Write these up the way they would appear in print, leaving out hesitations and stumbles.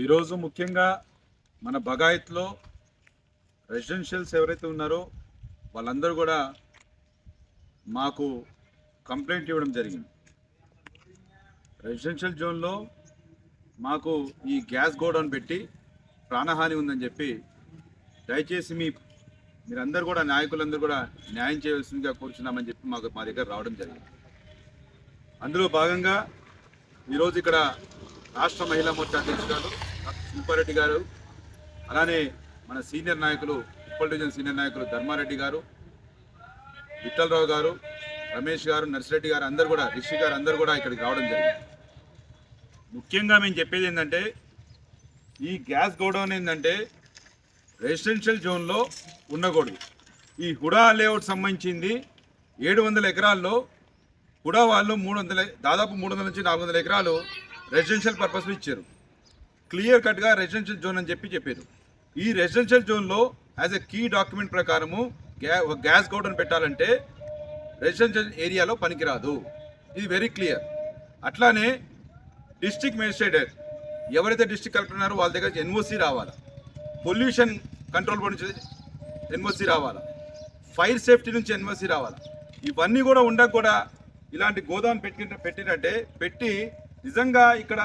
ఈరోజు ముఖ్యంగా మన బగాయత్లో రెసిడెన్షియల్స్ ఎవరైతే ఉన్నారో వాళ్ళందరూ కూడా మాకు కంప్లైంట్ ఇవ్వడం జరిగింది. రెసిడెన్షియల్ జోన్లో మాకు ఈ గ్యాస్ గోడౌన్ పెట్టి ప్రాణహాని ఉందని చెప్పి దయచేసి మీరందరూ కూడా నాయకులందరూ కూడా న్యాయం చేయవలసిందిగా కోరుచున్నామని చెప్పి మా దగ్గర రావడం జరిగింది. అందులో భాగంగా ఈరోజు ఇక్కడ రాష్ట్ర మహిళా మోర్చా అధ్యక్షురాలు శిల్పారెడ్డి గారు, అలానే మన సీనియర్ నాయకులు ఉప్పల్ డివిజన్ సీనియర్ నాయకులు ధర్మారెడ్డి గారు, విఠలరావు గారు, రమేష్ గారు, నర్సిరెడ్డి గారు అందరూ కూడా, రిషి గారు అందరూ కూడా ఇక్కడికి రావడం జరిగింది. ముఖ్యంగా మేము చెప్పేది ఏంటంటే ఈ గ్యాస్ గోడౌన్ ఏంటంటే రెసిడెన్షియల్ జోన్లో ఉండకూడదు. ఈ హుడా లేఅవుట్ సంబంధించింది 700 ఎకరాల్లో హుడా వాళ్ళు దాదాపు 300 నుంచి 400 ఎకరాలు రెసిడెన్షియల్ పర్పస్లో ఇచ్చారు. క్లియర్ కట్గా రెసిడెన్షియల్ జోన్ అని చెప్పారు. ఈ రెసిడెన్షియల్ జోన్లో యాజ్ ఎ కీ డాక్యుమెంట్ ప్రకారము గ్యాస్ గోడౌన్ పెట్టాలంటే రెసిడెన్షియల్ ఏరియాలో పనికిరాదు. ఇది వెరీ క్లియర్. అట్లానే డిస్ట్రిక్ట్ మేజిస్ట్రేట్ ఎవరైతే డిస్ట్రిక్ట్ కలెక్టర్ ఉన్నారో వాళ్ళ దగ్గర ఎన్ఓసి రావాలా, పొల్యూషన్ కంట్రోల్ బోర్డు నుంచి ఎన్ఓసి రావాలా, ఫైర్ సేఫ్టీ నుంచి ఎన్ఓసి రావాలా. ఇవన్నీ కూడా ఉండక కూడా ఇలాంటి గోదాం పెట్టి నిజంగా ఇక్కడ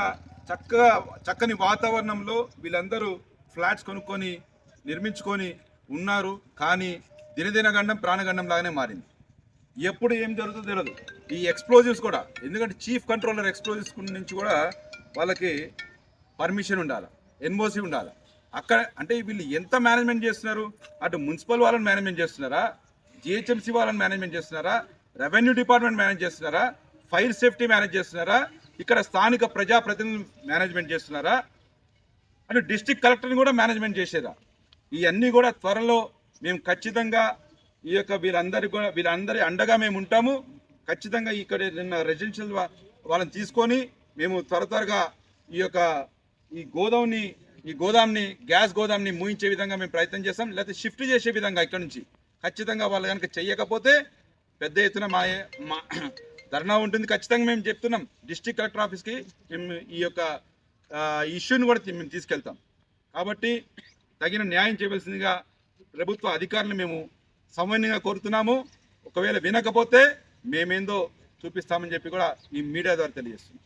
చక్కని వాతావరణంలో వీళ్ళందరూ ఫ్లాట్స్ కొనుక్కొని నిర్మించుకొని ఉన్నారు. కానీ దినదినగండం ప్రాణగండం లాగానే మారింది. ఎప్పుడు ఏం జరుగుతుందో తెలియదు. ఈ ఎక్స్ప్లోజివ్స్ కూడా, ఎందుకంటే చీఫ్ కంట్రోలర్ ఎక్స్ప్లోజివ్స్ నుంచి కూడా వాళ్ళకి పర్మిషన్ ఉండాలి, ఎన్ఓసి ఉండాలి. అక్కడ అంటే వీళ్ళు ఎంత మేనేజ్మెంట్ చేస్తున్నారు? అటు మున్సిపల్ వాళ్ళని మేనేజ్మెంట్ చేస్తున్నారా, జిహెచ్ఎంసీ వాళ్ళని మేనేజ్మెంట్ చేస్తున్నారా, రెవెన్యూ డిపార్ట్మెంట్ మేనేజ్ చేస్తున్నారా, ఫైర్ సేఫ్టీ మేనేజ్ చేస్తున్నారా, ఇక్కడ స్థానిక ప్రజాప్రతినిధులు మేనేజ్మెంట్ చేస్తున్నారా, అంటే డిస్ట్రిక్ట్ కలెక్టర్ని కూడా మేనేజ్మెంట్ చేసేదా? ఇవన్నీ కూడా త్వరలో మేము ఖచ్చితంగా ఈ యొక్క వీళ్ళందరి అండగా మేము ఉంటాము. ఖచ్చితంగా ఇక్కడ నిన్న రెసిడెన్షియల్ వాళ్ళని తీసుకొని మేము త్వరగా ఈ గోదాంని గ్యాస్ గోదాంని మూయించే విధంగా మేము ప్రయత్నం చేస్తాం. లేకపోతే షిఫ్ట్ చేసే విధంగా ఇక్కడ నుంచి ఖచ్చితంగా వాళ్ళు కనుక చెయ్యకపోతే పెద్ద ఎత్తున మా ధర్నా ఉంటుంది. ఖచ్చితంగా మేము చెప్తున్నాం, డిస్ట్రిక్ట్ కలెక్టర్ ఆఫీస్కి మేము ఈ ఇష్యూని కూడా మేము తీసుకెళ్తాం. కాబట్టి తగిన న్యాయం చేయవలసిందిగా ప్రభుత్వ అధికారులను మేము సమన్వయంగా కోరుతున్నాము. ఒకవేళ వినకపోతే మేమేందో చూపిస్తామని చెప్పి కూడా ఈ మీడియా ద్వారా తెలియజేస్తున్నాం.